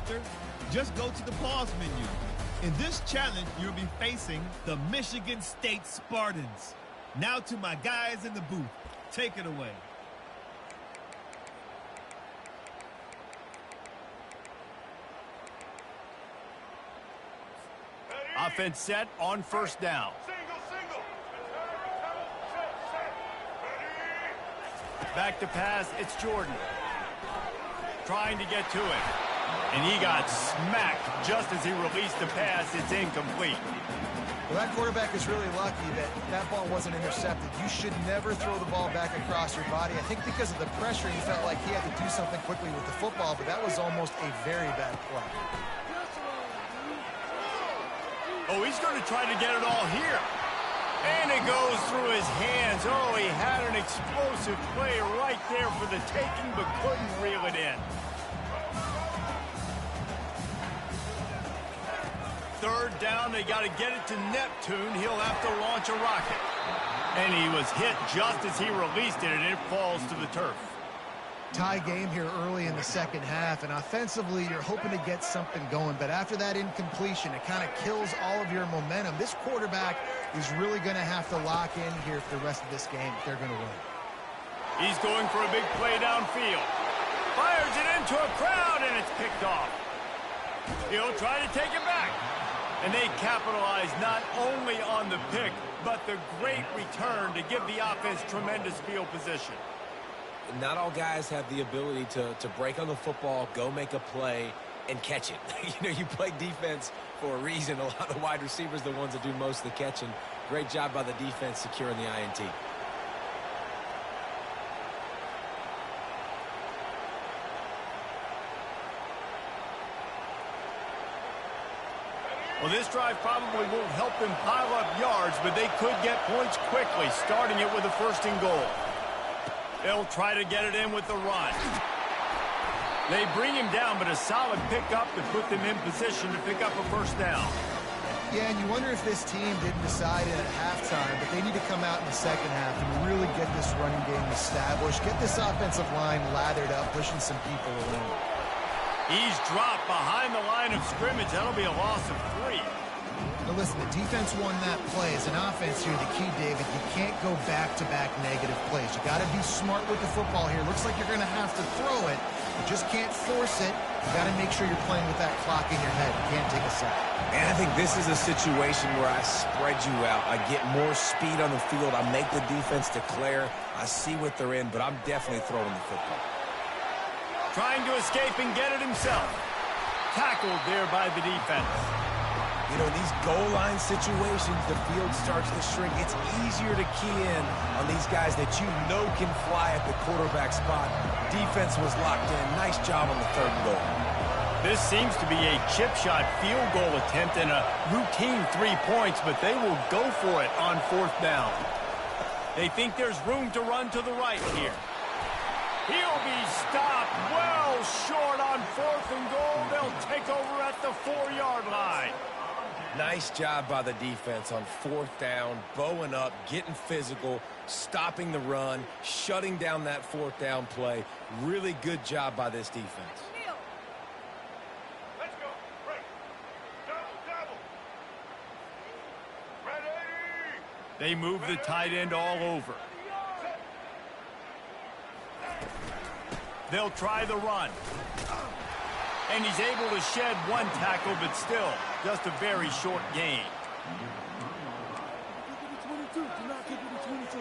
after, just go to the pause menu. In this challenge, you'll be facing the Michigan State Spartans. Now to my guys in the booth. Take it away. Offense set on first down. Back to pass, it's Jordan. Trying to get to it. And he got smacked just as he released the pass. It's incomplete. Well, that quarterback is really lucky that that ball wasn't intercepted. You should never throw the ball back across your body. I think because of the pressure, he felt like he had to do something quickly with the football, but that was almost a very bad play. Oh, he's going to try to get it all here. And it goes through his hands. Oh, he had an explosive play right there for the taking, but couldn't reel it in. Third down, they got to get it to Neptune. He'll have to launch a rocket. And he was hit just as he released it, and it falls to the turf. Tie game here early in the second half, and offensively you're hoping to get something going, but after that incompletion it kind of kills all of your momentum. This quarterback is really going to have to lock in here for the rest of this game if they're going to win. He's going for a big play downfield. Fires it into a crowd, and it's picked off. He'll try to take it back. And they capitalize not only on the pick, but the great return to give the offense tremendous field position. Not all guys have the ability to break on the football, go make a play, and catch it. You play defense for a reason. A lot of the wide receivers are the ones that do most of the catching. Great job by the defense securing the INT. Well, this drive probably won't help them pile up yards, but they could get points quickly, starting it with a 1st and goal. They'll try to get it in with the run. They bring him down, but a solid pickup to put them in position to pick up a 1st down. Yeah, and you wonder if this team didn't decide it at halftime, but they need to come out in the second half and really get this running game established, get this offensive line lathered up, pushing some people around. He's dropped behind the line of scrimmage. That'll be a loss of 3. Now listen, the defense won that play. As an offense here, the key, David, you can't go back-to-back negative plays. You got to be smart with the football here. Looks like you're going to have to throw it. You just can't force it. You got to make sure you're playing with that clock in your head. You can't take a sack. And I think this is a situation where I spread you out. I get more speed on the field. I make the defense declare. I see what they're in, but I'm definitely throwing the football. Trying to escape and get it himself. Tackled there by the defense. These goal line situations, the field starts to shrink. It's easier to key in on these guys that you know can fly at the quarterback spot. Defense was locked in. Nice job on the 3rd and goal. This seems to be a chip shot field goal attempt and a routine 3 points, but they will go for it on 4th down. They think there's room to run to the right here. He'll be stopped well short on 4th and goal. They'll take over at the 4-yard line. Nice job by the defense on 4th down, bowing up, getting physical, stopping the run, shutting down that 4th down play. Really good job by this defense. Let's go. Break. Double. Ready. They move the tight end all over. They'll try the run. And he's able to shed 1 tackle, but still just a very short gain. Do not get to the 22.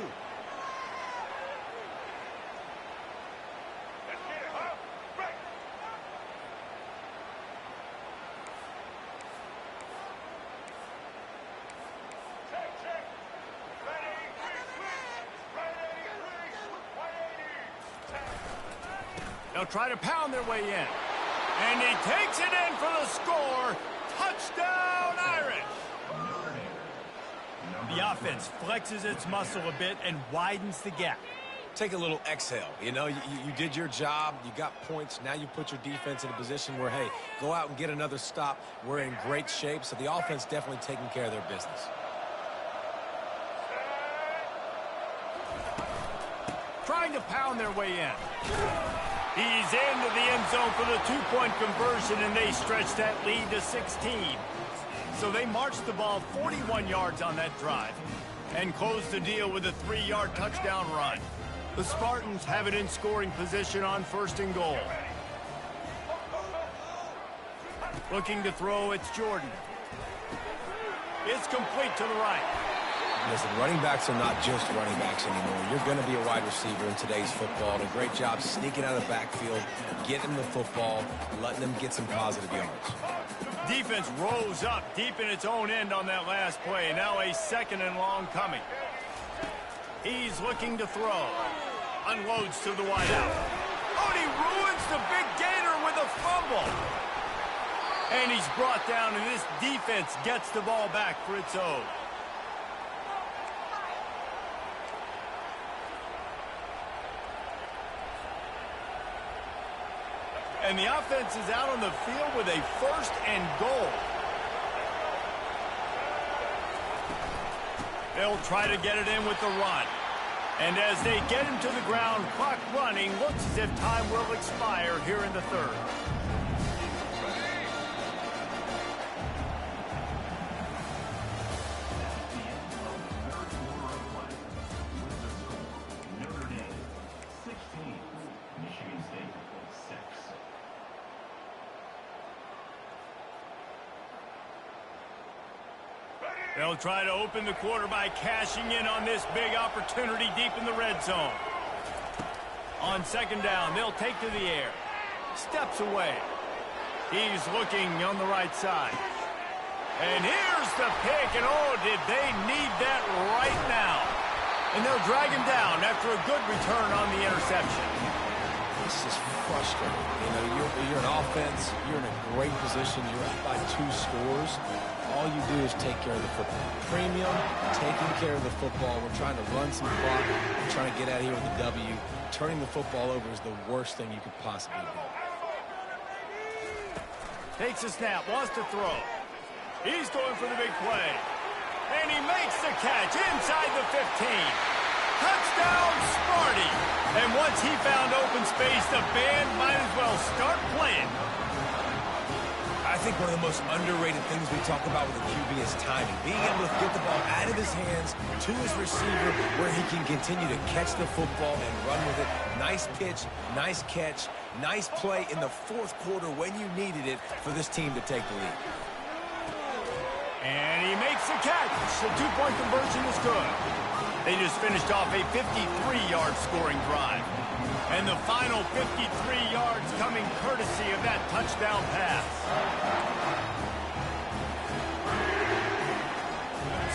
Let's get it, huh? Break. Check. Ready, switch. Right 83, 180. They'll try to pound their way in. And he takes it in for the score. Touchdown, Irish. The offense flexes its muscle a bit and widens the gap. Take a little exhale. You did your job. You got points. Now you put your defense in a position where, hey, go out and get another stop. We're in great shape, so the offense definitely taking care of their business. Trying to pound their way in. He's into the end zone for the two-point conversion, and they stretch that lead to 16. So they marched the ball 41 yards on that drive and closed the deal with a 3-yard touchdown run. The Spartans have it in scoring position on 1st and goal. Looking to throw, it's Jordan. It's complete to the right. Listen, running backs are not just running backs anymore. You're going to be a wide receiver in today's football. And a great job sneaking out of the backfield, getting the football, letting them get some positive yards. Defense rose up deep in its own end on that last play. Now a 2nd and long coming. He's looking to throw. Unloads to the wideout. Oh, and he ruins the big gainer with a fumble. And he's brought down, and this defense gets the ball back for its own. And the offense is out on the field with a 1st and goal. They'll try to get it in with the run. And as they get him to the ground, clock running, looks as if time will expire here in the 3rd. They'll try to open the quarter by cashing in on this big opportunity deep in the red zone. On 2nd down, they'll take to the air. Steps away. He's looking on the right side. And here's the pick, and oh, did they need that right now. And they'll drag him down after a good return on the interception. This is frustrating. You know, you're an offense. You're in a great position. You're up by 2 scores. All you do is take care of the football. Premium, taking care of the football. We're trying to run some clock. We're trying to get out of here with a W. Turning the football over is the worst thing you could possibly do. Takes a snap, wants to throw. He's going for the big play. And he makes the catch inside the 15. Touchdown, Sparty. And once he found open space, the band might as well start playing. I think one of the most underrated things we talk about with a QB is timing. Being able to get the ball out of his hands to his receiver where he can continue to catch the football and run with it. Nice pitch, nice catch, nice play in the 4th quarter when you needed it for this team to take the lead. And he makes the catch. The 2-point conversion is good. They just finished off a 53-yard scoring drive. And the final 53 yards coming courtesy of that touchdown pass.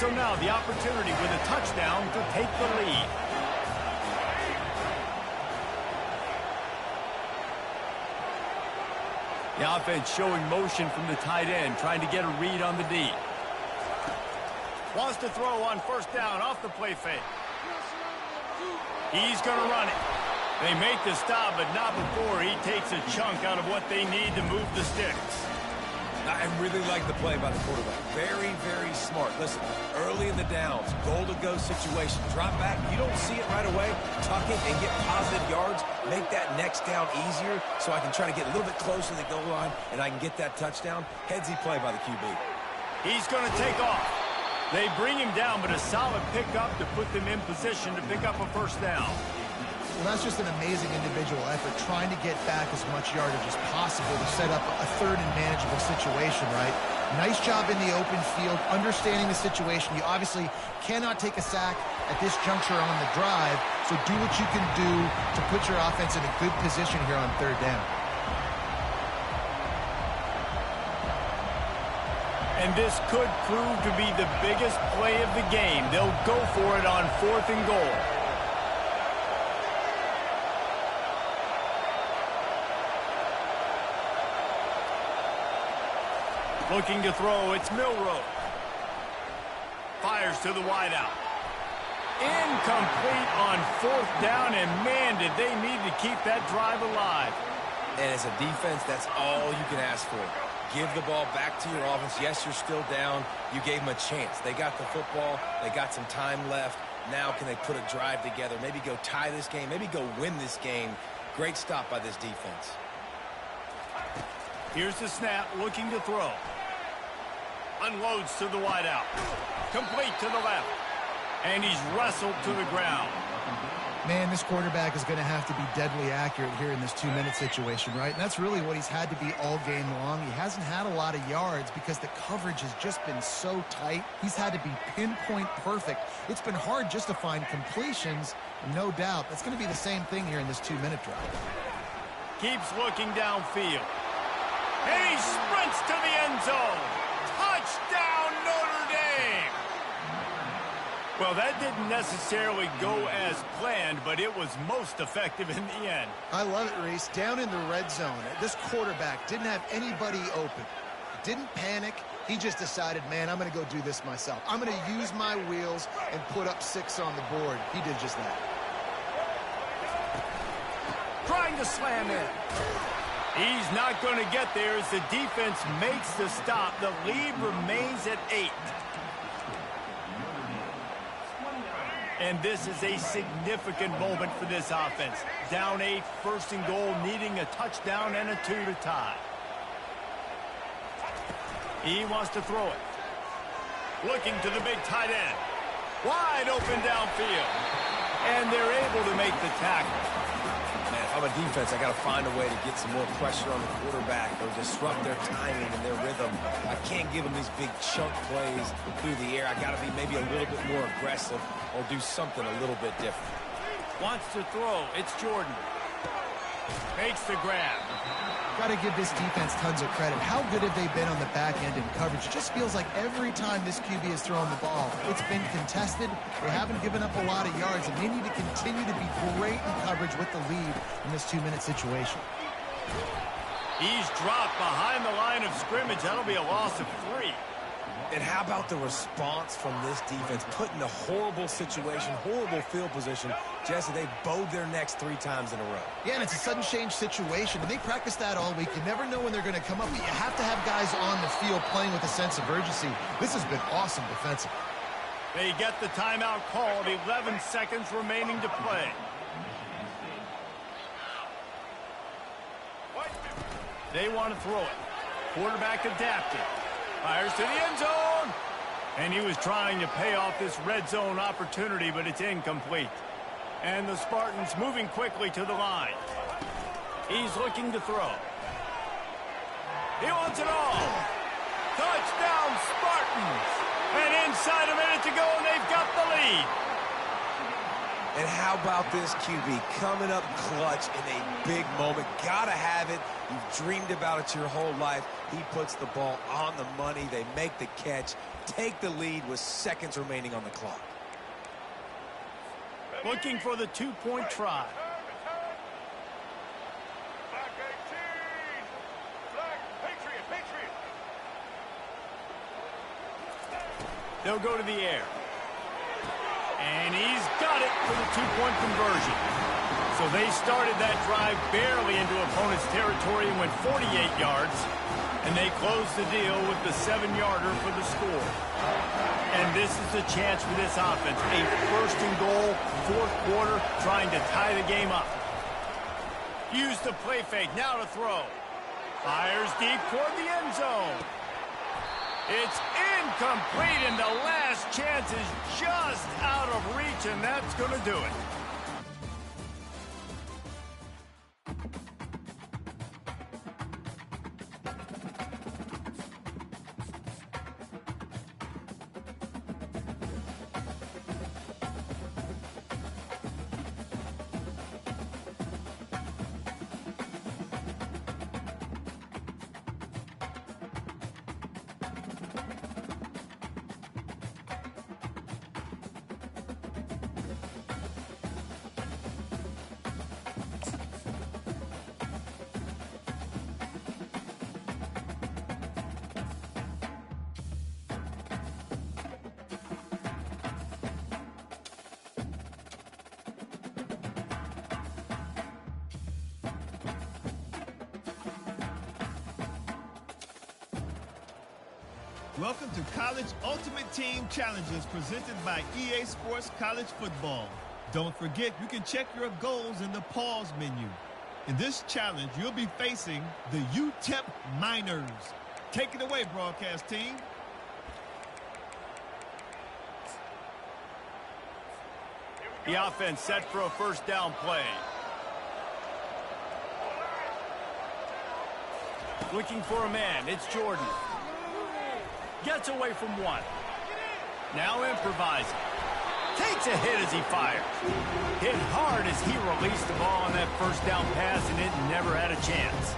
So now the opportunity with a touchdown to take the lead. The offense showing motion from the tight end, trying to get a read on the D. Wants to throw on 1st down off the play fake. He's going to run it. They make the stop, but not before he takes a chunk out of what they need to move the sticks. I really like the play by the quarterback. Very, very smart. Listen, early in the downs, goal-to-go situation. Drop back. You don't see it right away. Tuck it and get positive yards. Make that next down easier so I can try to get a little bit closer to the goal line and I can get that touchdown. Headsy play by the QB. He's going to take off. They bring him down, but a solid pickup to put them in position to pick up a 1st down. Well, that's just an amazing individual effort, trying to get back as much yardage as possible to set up a 3rd and manageable situation, right? Nice job in the open field, understanding the situation. You obviously cannot take a sack at this juncture on the drive, so do what you can do to put your offense in a good position here on 3rd down. And this could prove to be the biggest play of the game. They'll go for it on 4th and goal. Looking to throw, it's Milroe. Fires to the wideout. Incomplete on 4th down, and man, did they need to keep that drive alive. And as a defense, that's all you can ask for. Give the ball back to your offense. Yes, you're still down. You gave them a chance. They got the football. They got some time left. Now can they put a drive together? Maybe go tie this game. Maybe go win this game. Great stop by this defense. Here's the snap, looking to throw. Unloads to the wideout. Complete to the left. And he's wrestled to the ground. Man, this quarterback is going to have to be deadly accurate here in this 2-minute situation, right? And that's really what he's had to be all game long. He hasn't had a lot of yards because the coverage has just been so tight. He's had to be pinpoint perfect. It's been hard just to find completions, and no doubt that's going to be the same thing here in this 2-minute drive. Keeps looking downfield. And he sprints to the end zone. Touchdown, Notre Dame! Well, that didn't necessarily go as planned, but it was most effective in the end. I love it, Reese. Down in the red zone, this quarterback didn't have anybody open. Didn't panic. He just decided, man, I'm going to go do this myself. I'm going to use my wheels and put up 6 on the board. He did just that. Trying to slam in. He's not going to get there as the defense makes the stop. The lead remains at 8. And this is a significant moment for this offense. Down 8, 1st and goal, needing a touchdown and a 2 to tie. He wants to throw it. Looking to the big tight end. Wide open downfield. And they're able to make the tackle. Man, if I'm a defense, I got to find a way to get some more pressure on the quarterback or disrupt their timing and their rhythm. I can't give them these big chunk plays through the air. I got to be maybe a little bit more aggressive or do something a little bit different. Wants to throw. It's Jordan. Makes the grab. Got to give this defense tons of credit. How good have they been on the back end in coverage? It just feels like every time this QB has thrown the ball, it's been contested. They haven't given up a lot of yards, and they need to continue to be great in coverage with the lead in this 2-minute situation. He's dropped behind the line of scrimmage. That'll be a loss of 3. And how about the response from this defense? Put in a horrible situation, horrible field position. Jesse, they bowed their necks 3 times in a row. Yeah, and it's a sudden change situation, and they practice that all week. You never know when they're going to come up, but you have to have guys on the field playing with a sense of urgency. This has been awesome defensively. They get the timeout called. 11 seconds remaining to play. They want to throw it. Quarterback adapted. Fires to the end zone. And he was trying to pay off this red zone opportunity, but it's incomplete. And the Spartans moving quickly to the line. He's looking to throw. He wants it all. Touchdown, Spartans. And inside a minute to go, and they've got the lead. And how about this QB coming up clutch in a big moment? Gotta have it. You've dreamed about it your whole life. He puts the ball on the money. They make the catch, take the lead with seconds remaining on the clock. Looking for the 2-point try. Black 18. Black Patriot, Patriot. They'll go to the air. And he's got it for the 2-point conversion. So they started that drive barely into opponent's territory and went 48 yards. And they closed the deal with the 7-yarder for the score. And this is the chance for this offense. A 1st and goal, 4th quarter, trying to tie the game up. Use the play fake, now to throw. Fires deep toward the end zone. It's incomplete, and the last chance is just out of reach, and that's going to do it. Welcome to College Ultimate Team Challenges presented by EA Sports College Football. Don't forget, you can check your goals in the pause menu. In this challenge, you'll be facing the UTEP Miners. Take it away, broadcast team. The offense set for a first down play. Looking for a man. It's Jordan. Gets away from one. Now improvising. Takes a hit as he fires. Hit hard as he released the ball on that first down pass, and it never had a chance.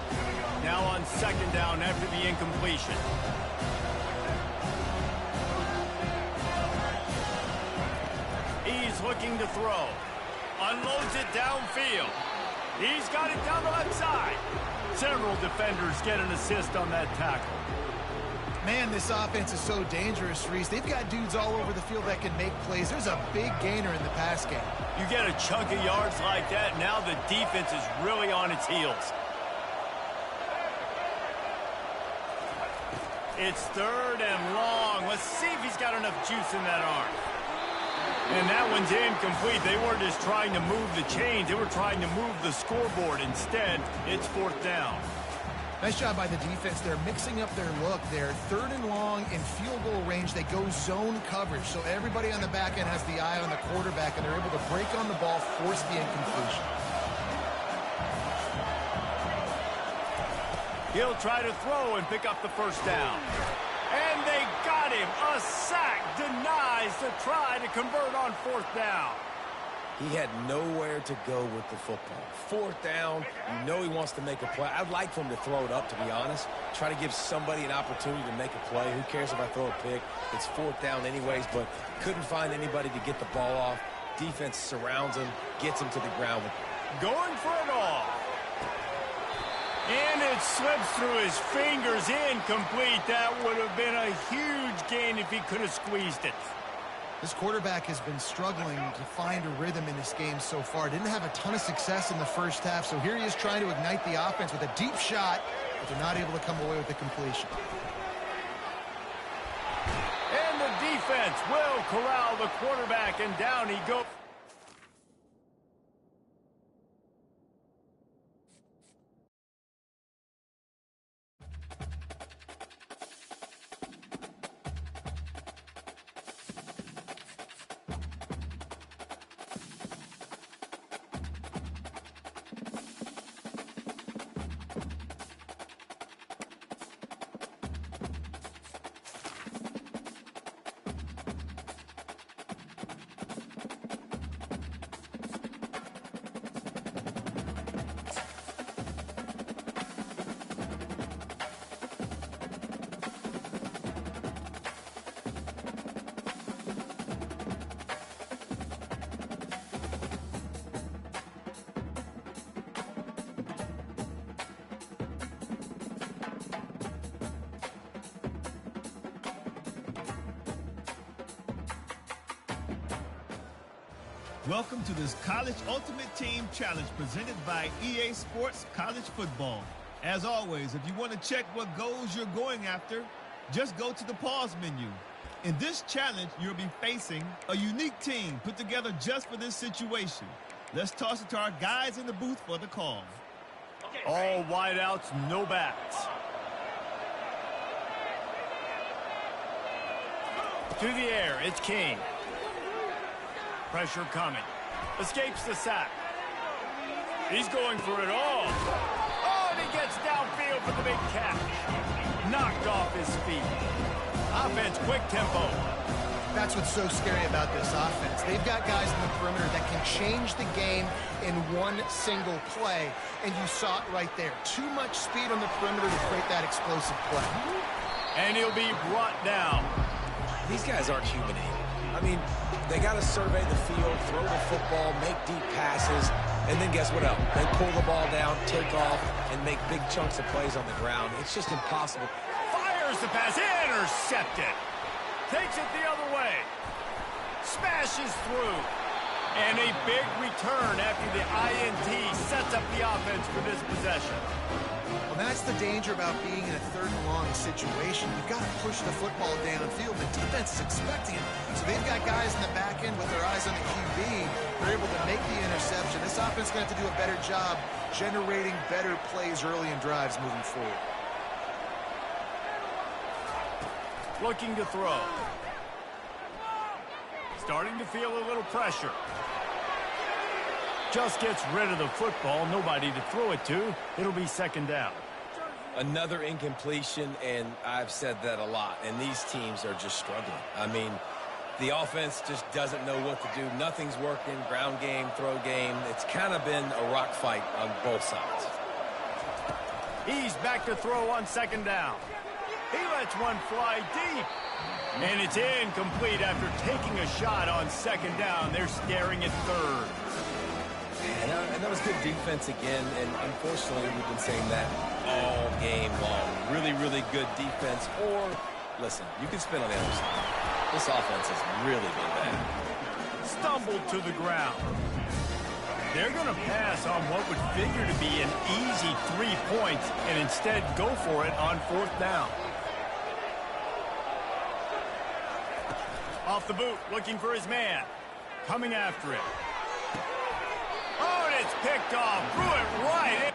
Now on second down after the incompletion. He's looking to throw. Unloads it downfield. He's got it down the left side. Several defenders get an assist on that tackle. Man, this offense is so dangerous, Reese. They've got dudes all over the field that can make plays. There's a big gainer in the pass game. You get a chunk of yards like that, now the defense is really on its heels. It's third and long. Let's see if he's got enough juice in that arm. And that one's incomplete. They weren't just trying to move the chains. They were trying to move the scoreboard. Instead, it's fourth down. Nice job by the defense. They're mixing up their look there. Third and long in field goal range. They go zone coverage. So everybody on the back end has the eye on the quarterback, and they're able to break on the ball, force the incompletion. He'll try to throw and pick up the first down. And they got him. A sack denies the try to convert on fourth down. He had nowhere to go with the football. Fourth down, you know he wants to make a play. I'd like for him to throw it up, to be honest. Try to give somebody an opportunity to make a play. Who cares if I throw a pick? It's fourth down anyways, but couldn't find anybody to get the ball off. Defense surrounds him, gets him to the ground. Going for it all. And it slips through his fingers, incomplete. That would have been a huge gain if he could have squeezed it. This quarterback has been struggling to find a rhythm in this game so far. Didn't have a ton of success in the first half, so here he is trying to ignite the offense with a deep shot, but they're not able to come away with the completion. And the defense will corral the quarterback, and down he goes. Welcome to this College Ultimate Team Challenge presented by EA Sports College Football. As always, if you want to check what goals you're going after, just go to the pause menu. In this challenge, you'll be facing a unique team put together just for this situation. Let's toss it to our guys in the booth for the call. All wideouts, no backs. To the air, it's King. Pressure coming. Escapes the sack. He's going for it all. Oh, and he gets downfield for the big catch. Knocked off his feet. Offense, quick tempo. That's what's so scary about this offense. They've got guys in the perimeter that can change the game in one single play, and you saw it right there. Too much speed on the perimeter to create that explosive play. And he'll be brought down. These guys aren't human. I mean, they got to survey the field, throw the football, make deep passes, and then guess what else? They pull the ball down, take off, and make big chunks of plays on the ground. It's just impossible. Fires the pass, intercepted. Takes it the other way. Smashes through. And a big return after the INT sets up the offense for this possession. Well, that's the danger about being in a third and long situation. You've got to push the football downfield. The defense is expecting it. So they've got guys in the back end with their eyes on the QB. They're able to make the interception. This offense is going to have to do a better job generating better plays early in drives moving forward. Looking to throw. Starting to feel a little pressure. Just gets rid of the football. Nobody to throw it to. It'll be second down. Another incompletion, and I've said that a lot, and these teams are just struggling. I mean, the offense just doesn't know what to do. Nothing's working. Ground game, throw game. It's kind of been a rock fight on both sides. He's back to throw on second down. He lets one fly deep. And it's incomplete after taking a shot on second down. They're staring at third. And that was good defense again, and unfortunately we've been saying that all game long. Really, really good defense. Or, listen, you can spin on the other side. This offense has really been bad. Stumbled to the ground. They're going to pass on what would figure to be an easy 3 points and instead go for it on fourth down. Off the boot, looking for his man. Coming after it. Oh, and it's picked off. Threw it right in.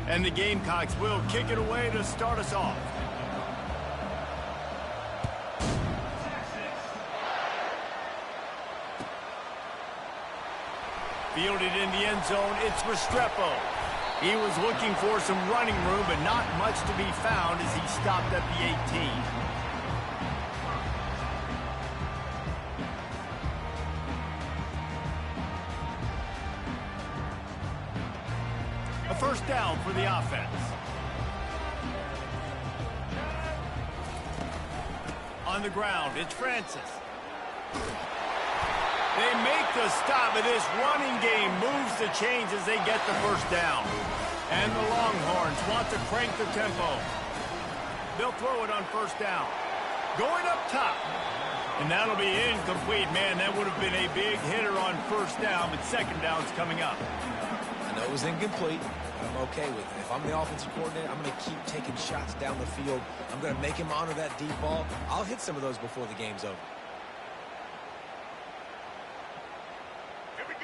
And the Gamecocks will kick it away to start us off. Fielded in the end zone, it's Restrepo. He was looking for some running room, but not much to be found as he stopped at the 18. A first down for the offense. On the ground, it's Francis. They make the stop, but this running game moves the chains as they get the first down. And the Longhorns want to crank the tempo. They'll throw it on first down. Going up top. And that'll be incomplete. Man, that would have been a big hitter on first down, but second down's coming up. I know it was incomplete, but I'm okay with it. If I'm the offensive coordinator, I'm going to keep taking shots down the field. I'm going to make him honor that deep ball. I'll hit some of those before the game's over.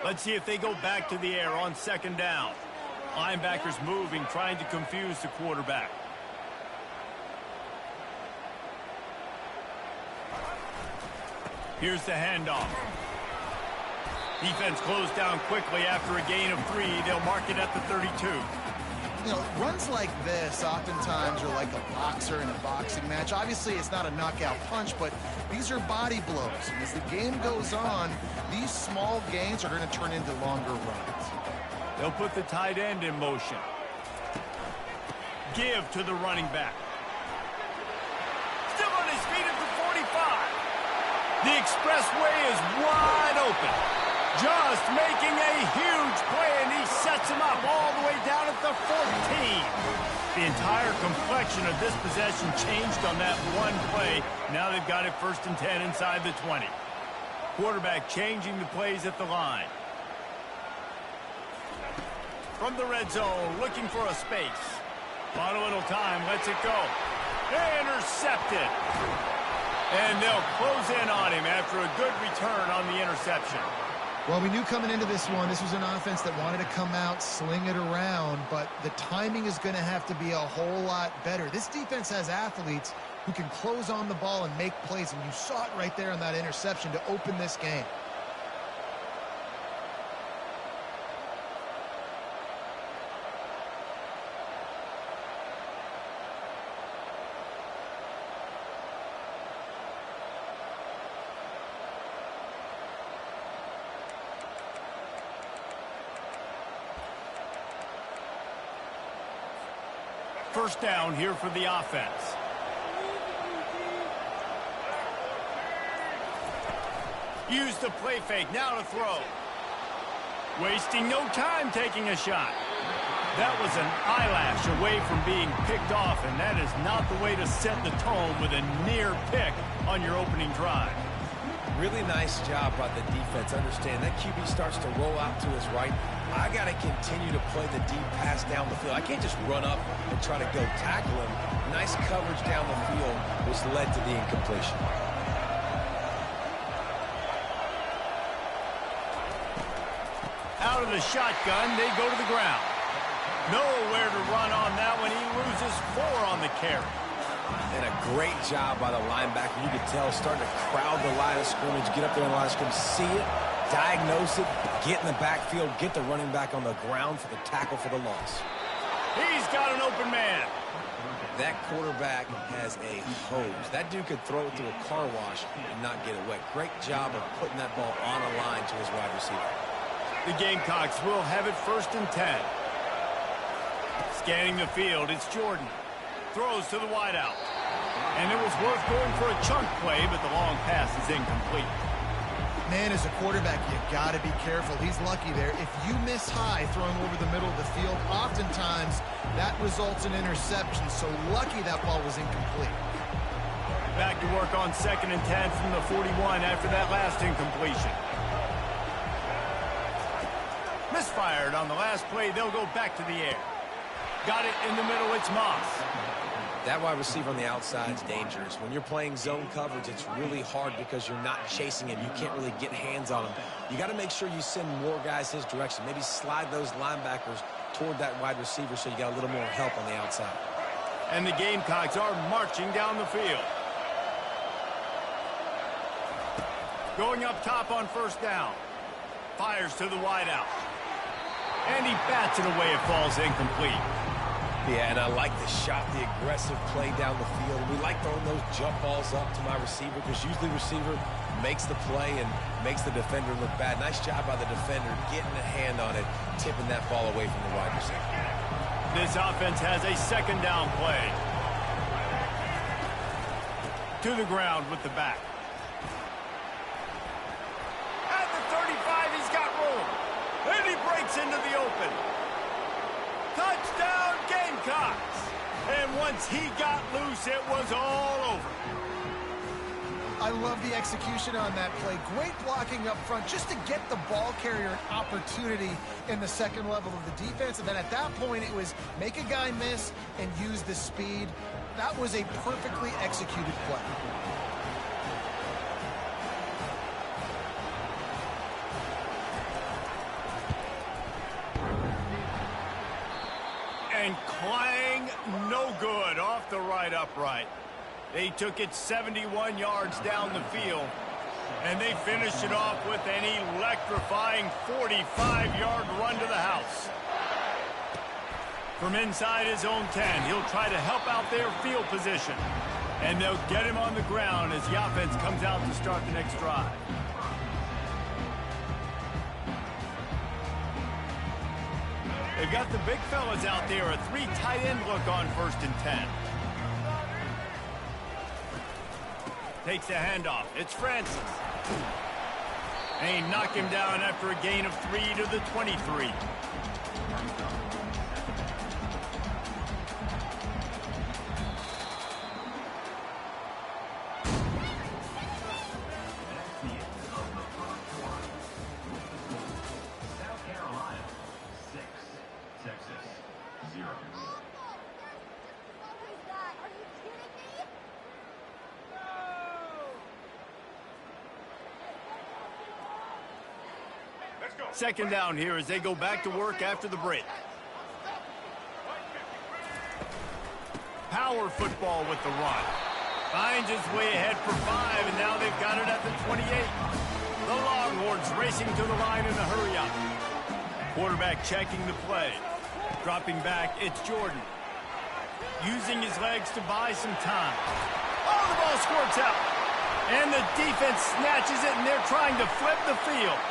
Let's see if they go back to the air on second down. Linebackers moving, trying to confuse the quarterback. Here's the handoff. Defense closed down quickly after a gain of 3. They'll mark it at the 32. You know, runs like this oftentimes are like a boxer in a boxing match. Obviously, it's not a knockout punch, but these are body blows. And as the game goes on, these small gains are going to turn into longer runs. They'll put the tight end in motion. Give to the running back. Still on his feet at the 45. The expressway is wide open. Just making a huge play, and he sets him up all the way down at the 14. The entire complexion of this possession changed on that one play. Now they've got it 1st and 10 inside the 20. Quarterback changing the plays at the line. From the red zone, looking for a space. On a little time, lets it go. Intercepted. And they'll close in on him after a good return on the interception. Well, we knew coming into this one, this was an offense that wanted to come out, sling it around, but the timing is going to have to be a whole lot better. This defense has athletes who can close on the ball and make plays, and you saw it right there on that interception to open this game. First down here for the offense. Use the play fake, now to throw. Wasting no time taking a shot. That was an eyelash away from being picked off, and that is not the way to set the tone with a near pick on your opening drive. Really nice job by the defense. Understand that QB starts to roll out to his right. I got to continue to play the deep pass down the field. I can't just run up and try to go tackle him. Nice coverage down the field, which led to the incompletion. Out of the shotgun, they go to the ground. Nowhere to run on that one. He loses 4 on the carry. And a great job by the linebacker. You could tell starting to crowd the line of scrimmage, get up there in the line of scrimmage, see it, diagnose it, get in the backfield, get the running back on the ground for the tackle for the loss. He's got an open man. That quarterback has a hose. That dude could throw it through a car wash and not get it wet. Great job of putting that ball on a line to his wide receiver. The Gamecocks will have it 1st and 10. Scanning the field, it's Jordan. Throws to the wideout. And it was worth going for a chunk play, but the long pass is incomplete. Man, as a quarterback, you got to be careful. He's lucky there. If you miss high throwing over the middle of the field, oftentimes that results in interception. So lucky that ball was incomplete. Back to work on 2nd and 10 from the 41 after that last incompletion. Misfired on the last play. They'll go back to the air. Got it in the middle. It's Moss. That wide receiver on the outside is dangerous. When you're playing zone coverage, it's really hard because you're not chasing him. You can't really get hands on him. You got to make sure you send more guys his direction. Maybe slide those linebackers toward that wide receiver so you got a little more help on the outside. And the Gamecocks are marching down the field. Going up top on 1st down. Fires to the wideout. And he bats it away. It falls incomplete. Yeah, and I like the shot, the aggressive play down the field. We like throwing those jump balls up to my receiver because usually the receiver makes the play and makes the defender look bad. Nice job by the defender getting a hand on it, tipping that ball away from the wide receiver. This offense has a 2nd down play. To the ground with the back. At the 35, he's got room. And he breaks into the open. Touchdown, Gamecocks! And once he got loose, it was all over. I love the execution on that play. Great blocking up front just to get the ball carrier an opportunity in the 2nd level of the defense. And then at that point, it was make a guy miss and use the speed. That was a perfectly executed play. And clang, no good, off the right upright. They took it 71 yards down the field, and they finished it off with an electrifying 45-yard run to the house. From inside his own 10, he'll try to help out their field position, and they'll get him on the ground as the offense comes out to start the next drive. They've got the big fellas out there, a 3 tight end look on 1st and 10. Takes the handoff. It's Francis. And he knocked him down after a gain of 3 to the 23. Second down here as they go back to work after the break. Power football with the run. Finds his way ahead for 5, and now they've got it at the 28. The Longhorns racing to the line in a hurry-up. Quarterback checking the play. Dropping back, it's Jordan. Using his legs to buy some time. Oh, the ball squirts out. And the defense snatches it, and they're trying to flip the field.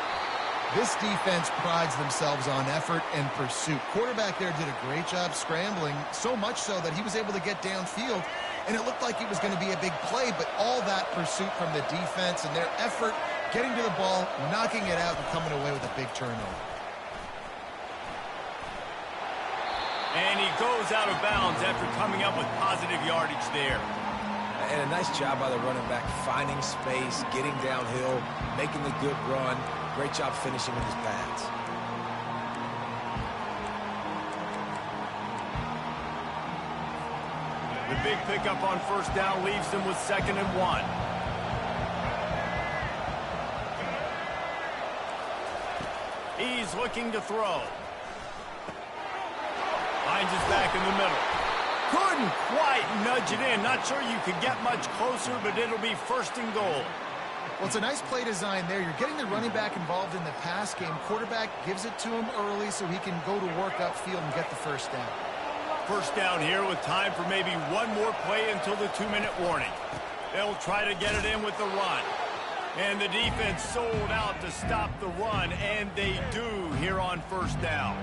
This defense prides themselves on effort and pursuit. Quarterback there did a great job scrambling, so much so that he was able to get downfield, and it looked like it was going to be a big play, but all that pursuit from the defense and their effort getting to the ball, knocking it out, and coming away with a big turnover. And he goes out of bounds after coming up with positive yardage there. And a nice job by the running back, finding space, getting downhill, making the good run. Great job finishing with his pads. The big pickup on 1st down leaves them with 2nd and 1. He's looking to throw. Finds his back in the middle. Couldn't quite nudge it in. Not sure you could get much closer, but it'll be 1st and goal. Well, it's a nice play design there. You're getting the running back involved in the pass game. Quarterback gives it to him early so he can go to work upfield and get the 1st down. 1st down here with time for maybe one more play until the 2-minute warning. They'll try to get it in with the run. And the defense sold out to stop the run, and they do here on 1st down.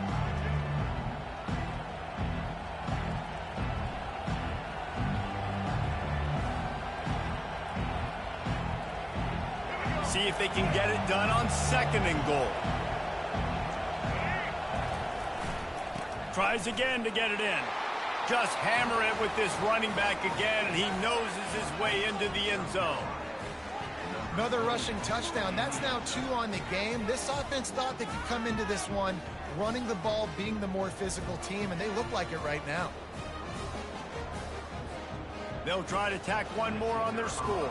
See if they can get it done on 2nd and goal. Tries again to get it in. Just hammer it with this running back again, and he noses his way into the end zone. Another rushing touchdown. That's now 2 on the game. This offense thought they could come into this one running the ball, being the more physical team, and they look like it right now. They'll try to tack one more on their score.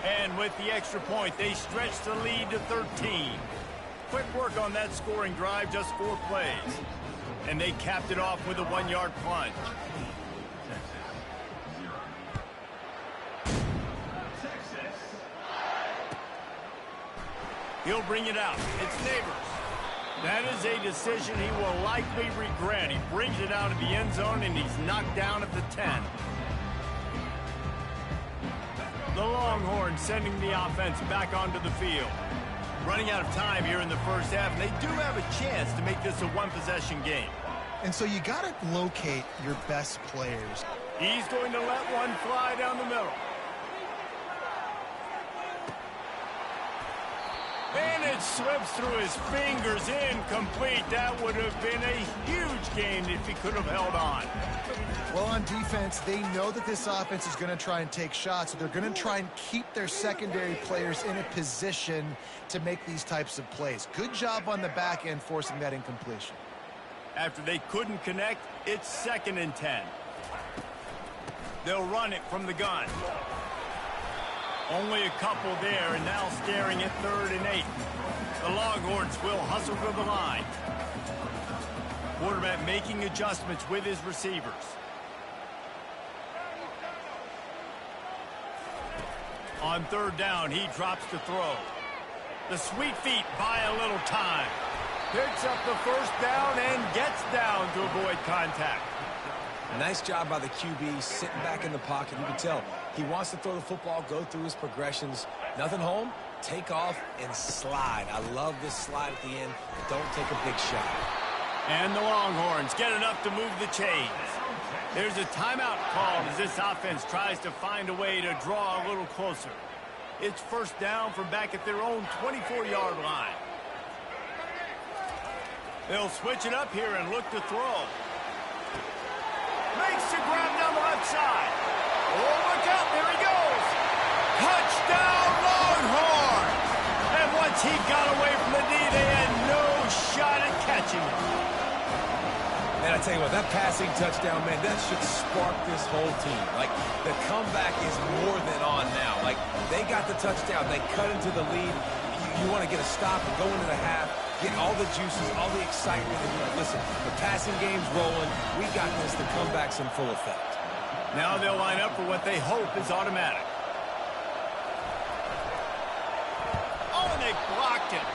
And with the extra point, they stretch the lead to 13. Quick work on that scoring drive, just 4 plays. And they capped it off with a 1-yard plunge. He'll bring it out. It's Neighbors. That is a decision he will likely regret. He brings it out of the end zone, and he's knocked down at the 10. The Longhorns sending the offense back onto the field. Running out of time here in the first half, and they do have a chance to make this a one-possession game. And so you got to locate your best players. He's going to let one fly down the middle. And it slips through his fingers, incomplete. That would have been a huge gain if he could have held on. Well, on defense, they know that this offense is going to try and take shots, so they're going to try and keep their secondary players in a position to make these types of plays. Good job on the back end forcing that incompletion. After they couldn't connect, it's 2nd and 10. They'll run it from the gun. Only a couple there, and now staring at 3rd and 8. The Longhorns will hustle to the line. Quarterback making adjustments with his receivers. On 3rd down, he drops to throw. The sweet feet buy a little time. Picks up the 1st down and gets down to avoid contact. Nice job by the QB, sitting back in the pocket. You can tell he wants to throw the football, go through his progressions. Nothing home, take off, and slide. I love this slide at the end. Don't take a big shot. And the Longhorns get enough to move the chains. There's a timeout called as this offense tries to find a way to draw a little closer. It's 1st down from back at their own 24-yard line. They'll switch it up here and look to throw. Makes the grab down the left side. Oh, look out, there he goes. Touchdown, Longhorns! And once he got away from the knee, they had no shot at catching him. And I tell you what, that passing touchdown, man, that should spark this whole team. Like, the comeback is more than on now. Like, they got the touchdown. They cut into the lead. You want to get a stop and go into the half, get all the juices, all the excitement, and you're like, listen, the passing game's rolling. We got this. The comeback's in full effect. Now they'll line up for what they hope is automatic. Oh, and they blocked it.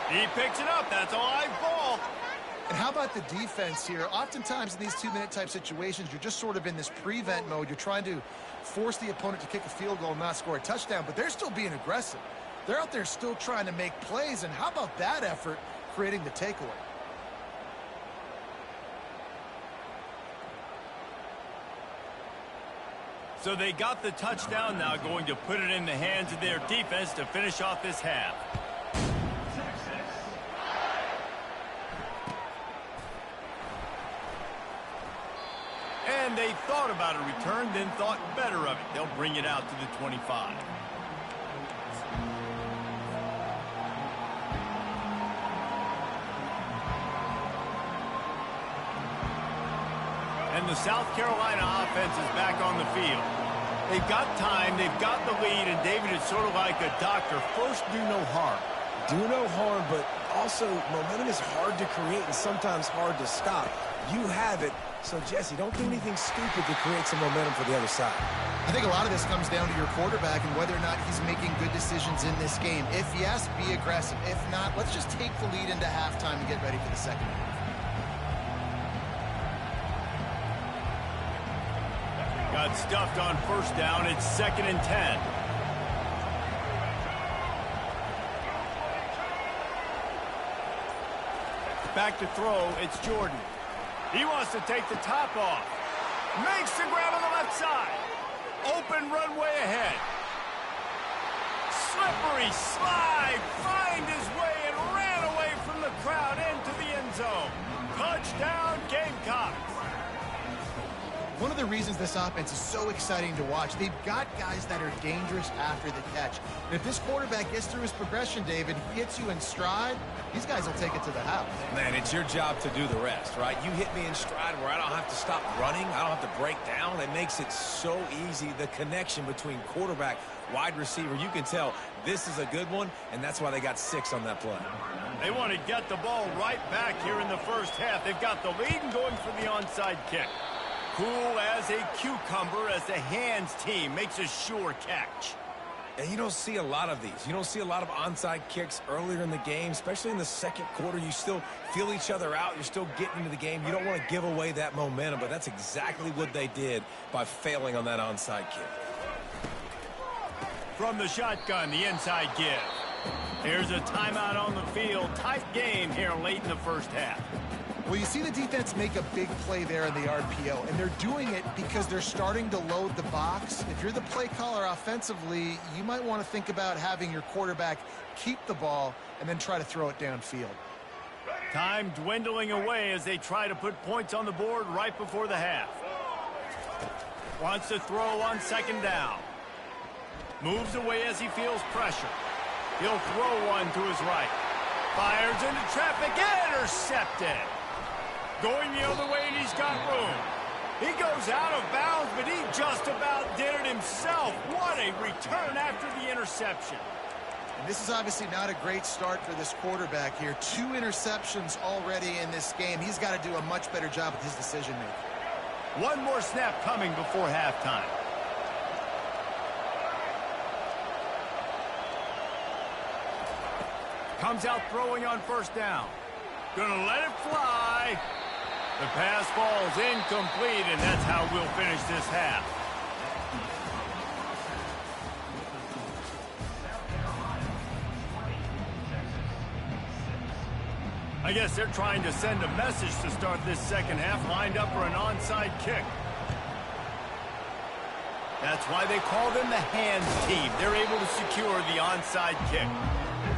He picks it up. That's a live ball. And how about the defense here? Oftentimes in these 2-minute type situations, you're just sort of in this prevent mode. You're trying to force the opponent to kick a field goal and not score a touchdown, but they're still being aggressive. They're out there still trying to make plays, and how about that effort creating the takeaway? So they got the touchdown, now going to put it in the hands of their defense to finish off this half. And they thought about a return, then thought better of it. They'll bring it out to the 25. And the South Carolina offense is back on the field. They've got time, they've got the lead, and David is sort of like a doctor. First, do no harm. Do no harm, but also momentum is hard to create and sometimes hard to stop. You have it. So, Jesse, don't do anything stupid to create some momentum for the other side. I think a lot of this comes down to your quarterback and whether or not he's making good decisions in this game. If yes, be aggressive. If not, let's just take the lead into halftime and get ready for the second half. Got stuffed on 1st down. It's 2nd and 10. Back to throw. It's Jordan. He wants to take the top off. Makes the grab on the left side. Open runway ahead. Slippery slide. Find his way and ran away from the crowd into the end zone. Touchdown, Gamecocks! One of the reasons this offense is so exciting to watch, they've got guys that are dangerous after the catch. And if this quarterback gets through his progression, David, he hits you in stride, these guys will take it to the house. Man, it's your job to do the rest, right? You hit me in stride where I don't have to stop running. I don't have to break down. It makes it so easy. The connection between quarterback, wide receiver, you can tell this is a good one, and that's why they got 6 on that play. They want to get the ball right back here in the first half. They've got the lead and going for the onside kick. Cool as a cucumber as the hands team makes a sure catch. And you don't see a lot of these. You don't see a lot of onside kicks earlier in the game, especially in the second quarter. You still feel each other out. You're still getting into the game. You don't want to give away that momentum, but that's exactly what they did by failing on that onside kick. From the shotgun, the inside give. Here's a timeout on the field. Tight game here late in the first half. Well, you see the defense make a big play there in the RPO, and they're doing it because they're starting to load the box. If you're the play caller offensively, you might want to think about having your quarterback keep the ball and then try to throw it downfield. Time dwindling away as they try to put points on the board right before the half. Wants to throw on second down. Moves away as he feels pressure. He'll throw one to his right. Fires into traffic, intercepted. Going the other way, and he's got room. He goes out of bounds, but he just about did it himself. What a return after the interception. And this is obviously not a great start for this quarterback here. 2 interceptions already in this game. He's got to do a much better job with his decision-making. One more snap coming before halftime. Comes out throwing on first down. Gonna let it fly. The pass falls incomplete, and that's how we'll finish this half. I guess they're trying to send a message to start this second half, lined up for an onside kick. That's why they call them the hands team. They're able to secure the onside kick.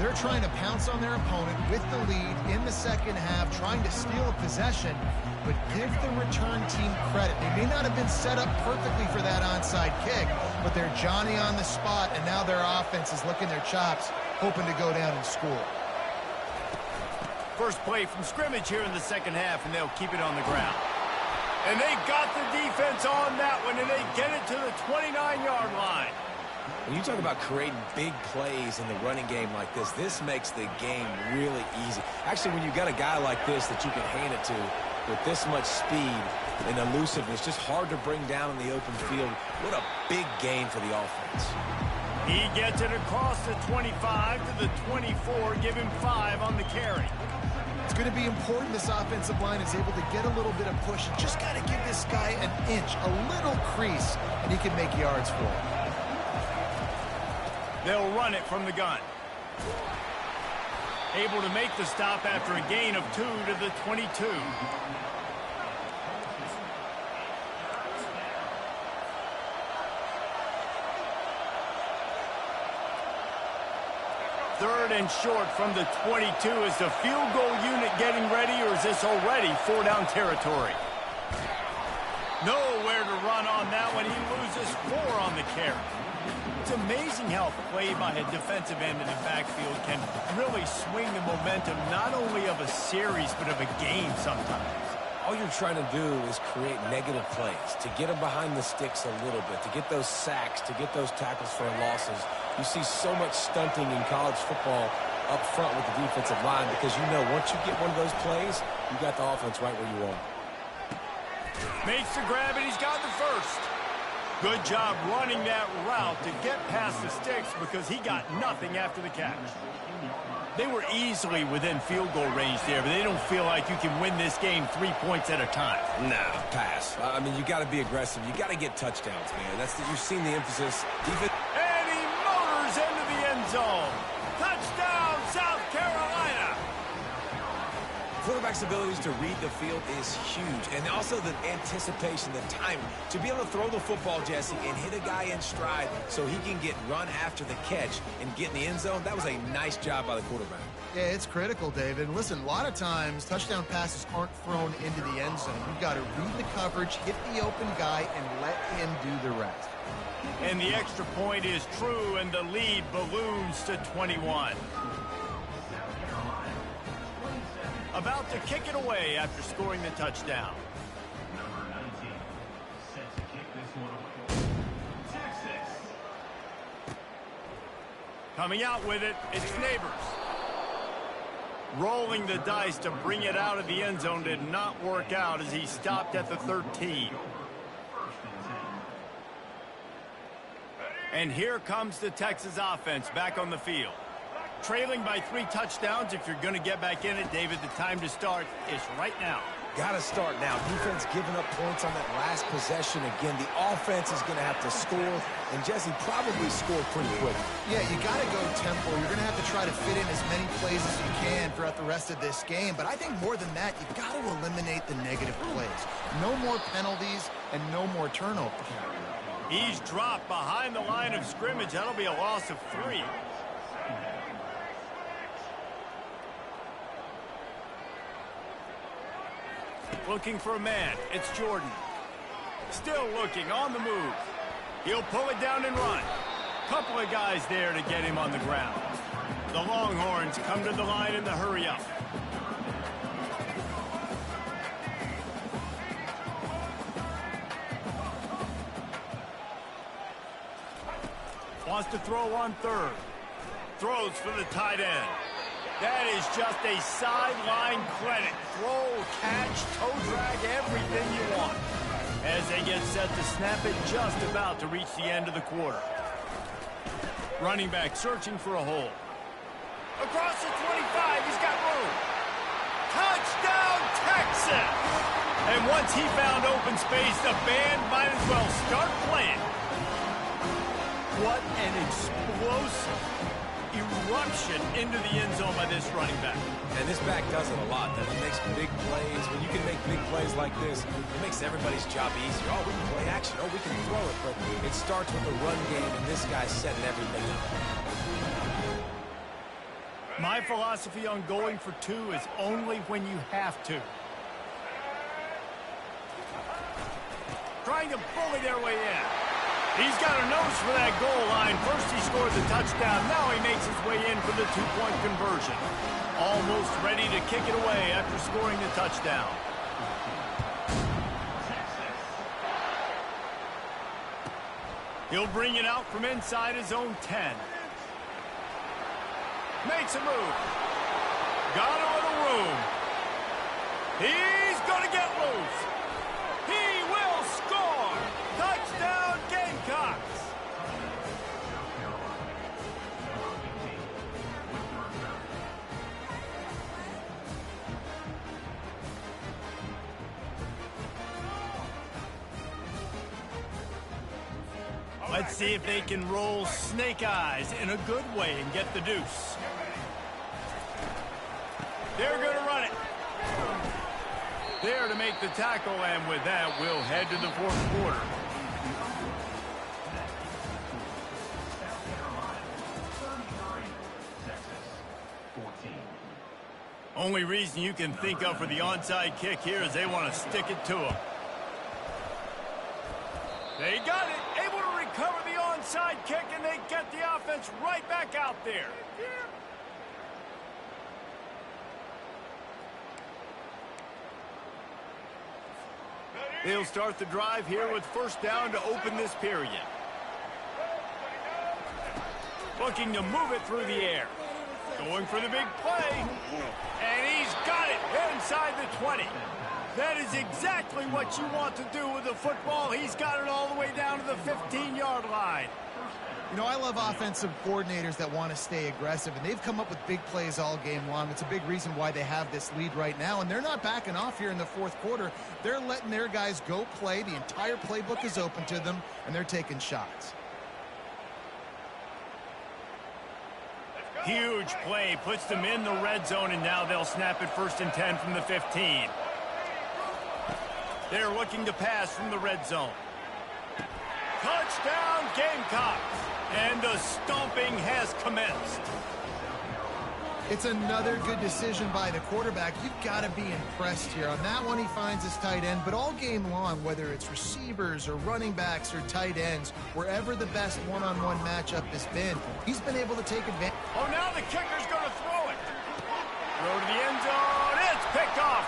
They're trying to pounce on their opponent with the lead in the second half, trying to steal a possession, but give the return team credit. They may not have been set up perfectly for that onside kick, but they're Johnny on the spot, and now their offense is licking their chops, hoping to go down and score. First play from scrimmage here in the second half, and they'll keep it on the ground. And they got the defense on that one, and they get it to the 29-yard line. When you talk about creating big plays in the running game like this makes the game really easy. Actually, when you've got a guy like this that you can hand it to with this much speed and elusiveness, just hard to bring down in the open field, what a big gain for the offense. He gets it across the 25 to the 24, give him 5 on the carry. It's going to be important this offensive line is able to get a little bit of push. You just got to give this guy an inch, a little crease, and he can make yards for it. They'll run it from the gun. Able to make the stop after a gain of 2 to the 22. Third and short from the 22. Is the field goal unit getting ready, or is this already 4-down territory? Nowhere to run on that one. He loses 4 on the carry. It's amazing how play by a defensive end in the backfield can really swing the momentum not only of a series but of a game sometimes. All you're trying to do is create negative plays, to get them behind the sticks a little bit, to get those sacks, to get those tackles for losses. You see so much stunting in college football up front with the defensive line because you know once you get one of those plays, you got the offense right where you want. Makes the grab, and he's got the first. Good job running that route to get past the sticks because he got nothing after the catch. They were easily within field goal range there, but they don't feel like you can win this game 3 points at a time. No, pass. I mean, you got to be aggressive. You got to get touchdowns, man. You've seen the emphasis. And he motors into the end zone. Touchdown, South Carolina. quarterback's abilities to read the field is huge. And also the anticipation, the timing. To be able to throw the football, Jesse, and hit a guy in stride so he can get run after the catch and get in the end zone, that was a nice job by the quarterback. Yeah, it's critical, David. Listen, a lot of times touchdown passes aren't thrown into the end zone. You've got to read the coverage, hit the open guy, and let him do the rest. And the extra point is true, and the lead balloons to 21. About to kick it away after scoring the touchdown. Number 19 set to kick this one away. Texas. Coming out with it, it's Neighbors. Rolling the dice to bring it out of the end zone did not work out as he stopped at the 13. And here comes the Texas offense back on the field. Trailing by 3 touchdowns. If you're going to get back in it, David, the time to start is right now. Got to start now. Defense giving up points on that last possession. Again, the offense is going to have to score, and Jesse probably score pretty quick. Yeah, you got to go tempo. You're going to have to try to fit in as many plays as you can throughout the rest of this game. But I think more than that, you got to eliminate the negative plays. No more penalties and no more turnovers. He's dropped behind the line of scrimmage. That'll be a loss of 3. Looking for a man. It's Jordan. Still looking, on the move. He'll pull it down and run. Couple of guys there to get him on the ground. The Longhorns come to the line in the hurry-up. Wants to throw on 3rd. Throws for the tight end. That is just a sideline credit. Throw, catch, toe drag, everything you want. As they get set to snap it, just about to reach the end of the quarter. Running back searching for a hole. Across the 25, he's got room. Touchdown, Texas! And once he found open space, the band might as well start playing. What an explosive eruption into the end zone by this running back. And this back does it a lot. That he makes big plays. When you can make big plays like this, it makes everybody's job easier. Oh, we can play action. Oh, we can throw it. But it starts with the run game, and this guy's setting everything up. My philosophy on going for 2 is only when you have to. Trying to bully their way in. He's got a nose for that goal line. First he scored the touchdown. Now he makes his way in for the 2-point conversion. Almost ready to kick it away after scoring the touchdown. He'll bring it out from inside his own 10. Makes a move. Got a little room. He's going to get loose. He will score. Touchdown, Gamecocks. Let's see if they can roll snake eyes in a good way and get the deuce. They're going to run it. There to make the tackle, and with that, we'll head to the 4th quarter. Only reason you can think of for the onside kick here is they want to stick it to him. They got it, able to recover the onside kick, and they get the offense right back out there. They'll start the drive here with 1st down to open this period. Looking to move it through the air. Going for the big play. And he's got it inside the 20. That is exactly what you want to do with the football. He's got it all the way down to the 15-yard line. You know, I love offensive coordinators that want to stay aggressive, and they've come up with big plays all game long. It's a big reason why they have this lead right now, and they're not backing off here in the 4th quarter. They're letting their guys go play. The entire playbook is open to them, and they're taking shots. Huge play, puts them in the red zone, and now they'll snap it 1st and 10 from the 15. They're looking to pass from the red zone. Touchdown, Gamecocks! And the stomping has commenced. It's another good decision by the quarterback. You've got to be impressed here. On that one, he finds his tight end, but all game long, whether it's receivers or running backs or tight ends, wherever the best one-on-one matchup has been, he's been able to take advantage. Oh, now the kicker's going to throw it. Throw to the end zone. It's picked off.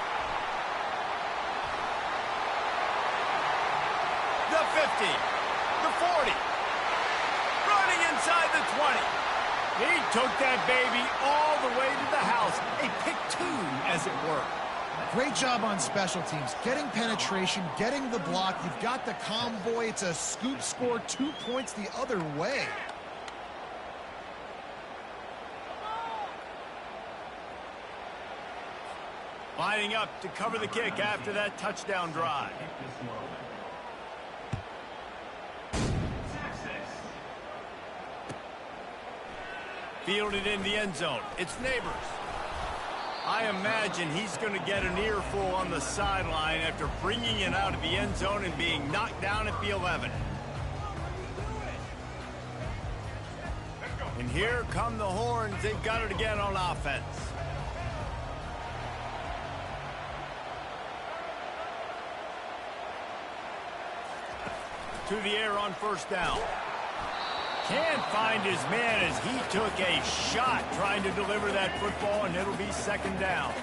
The 50. The 40. Running inside the 20. He took that baby all the way to the house. A pick 2, as it were. Great job on special teams. Getting penetration, getting the block. You've got the convoy. It's a scoop score, 2 points the other way. Lining up to cover the kick after that touchdown drive. Fielded in the end zone. It's Neighbors. I imagine he's going to get an earful on the sideline after bringing it out of the end zone and being knocked down at the 11. And here come the horns. They've got it again on offense. To the air on 1st down. Can't find his man as he took a shot trying to deliver that football, and it'll be 2nd down.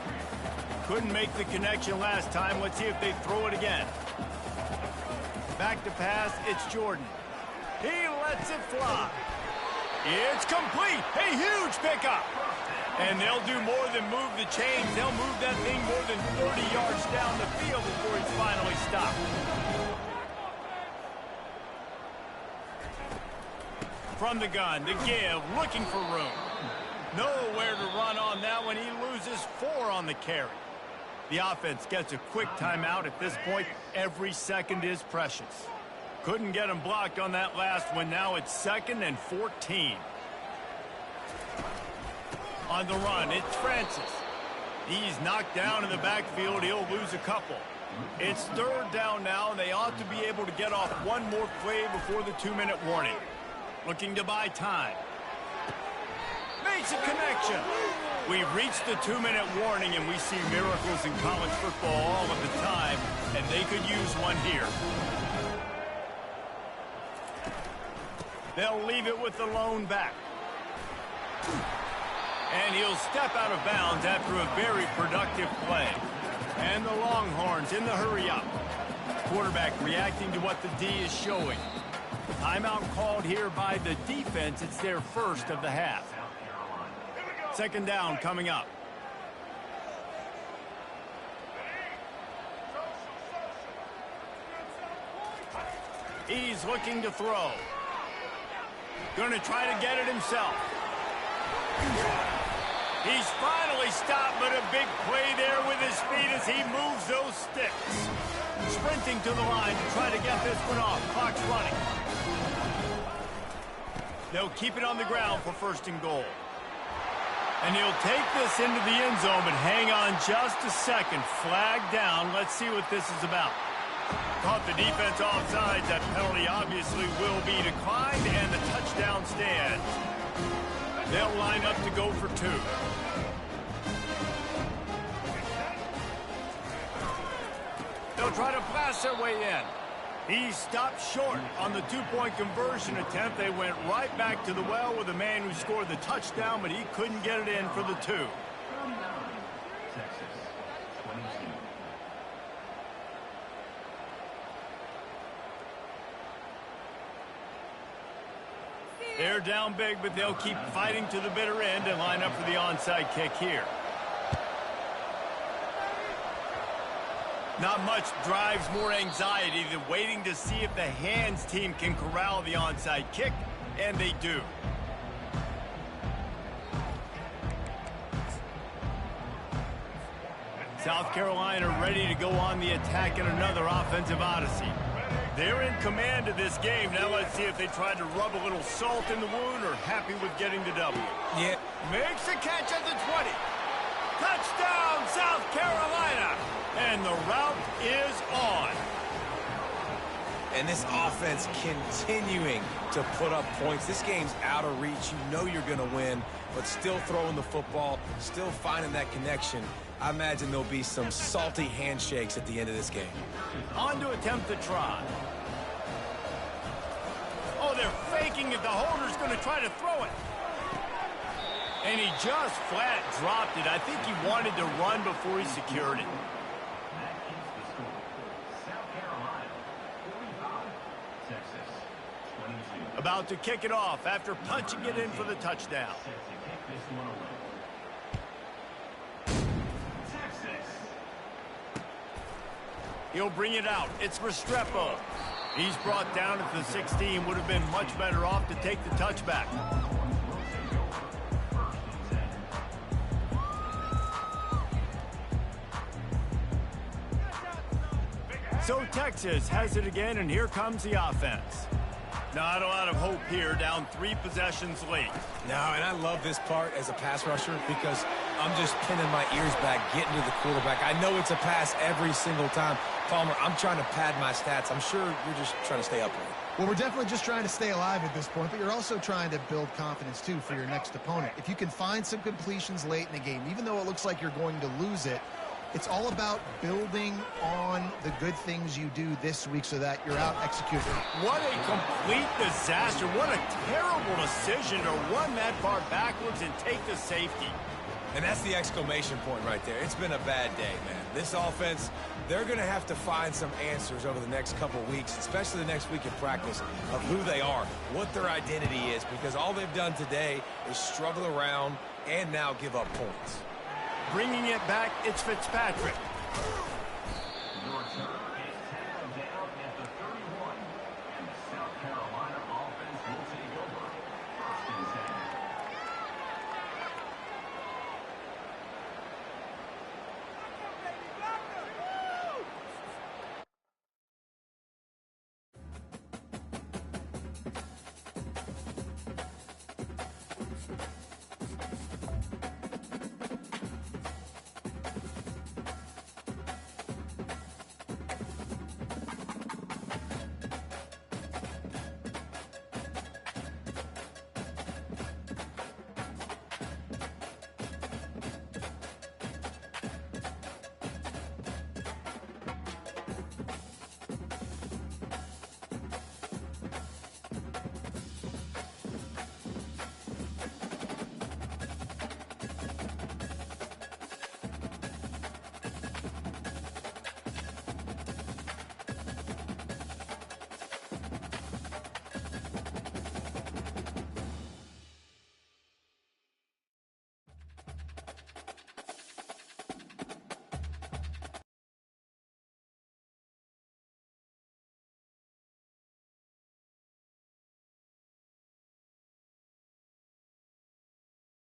Couldn't make the connection last time. Let's see if they throw it again. Back to pass, it's Jordan. He lets it fly. It's complete. A huge pickup. And they'll do more than move the chains. They'll move that thing more than 30 yards down the field before he's finally stopped. From the gun, the give, looking for room. Nowhere to run on that one. He loses 4 on the carry. The offense gets a quick timeout. At this point, every second is precious. Couldn't get him blocked on that last one. Now it's 2nd and 14. On the run, it's Francis. He's knocked down in the backfield. He'll lose a couple. It's 3rd down now, and they ought to be able to get off one more play before the 2-minute warning. Looking to buy time. Makes a connection. We've reached the 2-minute warning, and we see miracles in college football all of the time, and they could use one here. They'll leave it with the lone back. And he'll step out of bounds after a very productive play. And the Longhorns in the hurry-up. Quarterback reacting to what the D is showing. Timeout called here by the defense. It's their 1st of the half. 2nd down coming up. He's looking to throw. Going to try to get it himself. He's finally stopped, but a big play there with his feet as he moves those sticks. Sprinting to the line to try to get this one off. Clock's running. They'll keep it on the ground for 1st and goal. And he'll take this into the end zone, but hang on just a second. Flag down. Let's see what this is about. Caught the defense offsides. That penalty obviously will be declined, and the touchdown stands. They'll line up to go for 2. They'll try to blast their way in. He stopped short on the 2-point conversion attempt. They went right back to the well with the man who scored the touchdown, but he couldn't get it in for the 2. Texas, 22. They're down big, but they'll keep fighting to the bitter end and line up for the onside kick here. Not much drives more anxiety than waiting to see if the hands team can corral the onside kick, and they do. South Carolina ready to go on the attack in another offensive odyssey. They're in command of this game. Now let's see if they tried to rub a little salt in the wound or happy with getting the W. Yeah. Makes a catch at the 20. Touchdown, South Carolina. And the route is on. And this offense continuing to put up points. This game's out of reach. You know you're going to win, but still throwing the football, still finding that connection. I imagine there'll be some salty handshakes at the end of this game. On to attempt the try. Oh, they're faking it. The holder's going to try to throw it. And he just flat dropped it. I think he wanted to run before he secured it. That keeps the score. South Carolina, 45. Texas, 22. About to kick it off after punching it in for the touchdown. Set to kick this one away. Texas. He'll bring it out. It's Restrepo. He's brought down at the 16. Would have been much better off to take the touchback. So Texas has it again, and here comes the offense. Not a lot of hope here, down 3 possessions late. No, and I love this part as a pass rusher because I'm just pinning my ears back, getting to the quarterback. I know it's a pass every single time. Palmer, I'm trying to pad my stats. I'm sure you're just trying to stay upright. Well, we're definitely just trying to stay alive at this point, but you're also trying to build confidence, too, for your next opponent. If you can find some completions late in the game, even though it looks like you're going to lose it, it's all about building on the good things you do this week so that you're out executing. What a complete disaster. What a terrible decision to run that far backwards and take the safety. And that's the exclamation point right there. It's been a bad day, man. This offense, they're going to have to find some answers over the next couple weeks, especially the next week in practice, of who they are, what their identity is, because all they've done today is struggle around and now give up points. Bringing it back, it's Fitzpatrick.